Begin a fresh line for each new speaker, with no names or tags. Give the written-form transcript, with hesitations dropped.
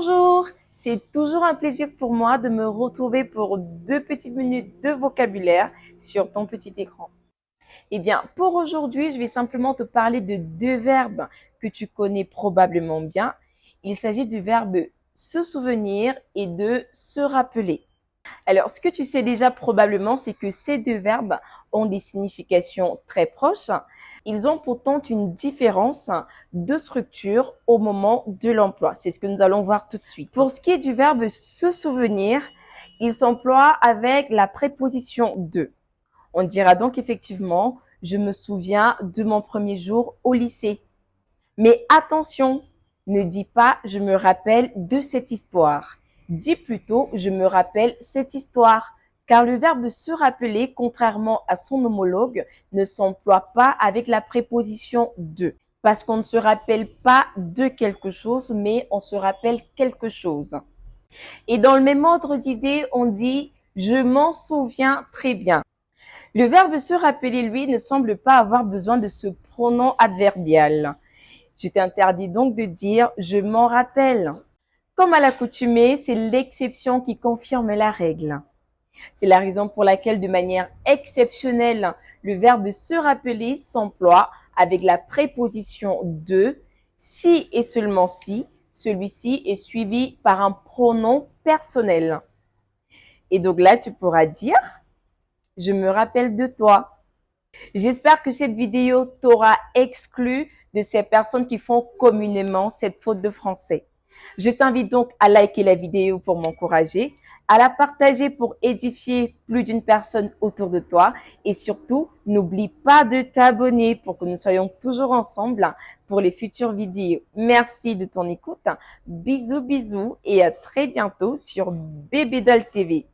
Bonjour, c'est toujours un plaisir pour moi de me retrouver pour 2 petites minutes de vocabulaire sur ton petit écran. Eh bien, pour aujourd'hui, je vais simplement te parler de 2 verbes que tu connais probablement bien. Il s'agit du verbe se souvenir et de se rappeler. Alors, ce que tu sais déjà probablement, c'est que ces 2 verbes ont des significations très proches. Ils ont pourtant une différence de structure au moment de l'emploi. C'est ce que nous allons voir tout de suite. Pour ce qui est du verbe se souvenir, il s'emploie avec la préposition de. On dira donc effectivement, je me souviens de mon premier jour au lycée. Mais attention, ne dis pas je me rappelle de cette histoire. Dis plutôt je me rappelle cette histoire. Car le verbe se rappeler, contrairement à son homologue, ne s'emploie pas avec la préposition de. Parce qu'on ne se rappelle pas de quelque chose, mais on se rappelle quelque chose. Et dans le même ordre d'idée, on dit je m'en souviens très bien. Le verbe se rappeler, lui, ne semble pas avoir besoin de ce pronom adverbial. Je t'interdis donc de dire je m'en rappelle. Comme à l'accoutumée, c'est l'exception qui confirme la règle. C'est la raison pour laquelle, de manière exceptionnelle, le verbe se rappeler s'emploie avec la préposition de si et seulement si celui-ci est suivi par un pronom personnel. Et donc là, tu pourras dire je me rappelle de toi. J'espère que cette vidéo t'aura exclu de ces personnes qui font communément cette faute de français. Je t'invite donc à liker la vidéo pour m'encourager, à la partager pour édifier plus d'une personne autour de toi et surtout, n'oublie pas de t'abonner pour que nous soyons toujours ensemble pour les futures vidéos. Merci de ton écoute. Bisous, bisous et à très bientôt sur Bébé Doll TV.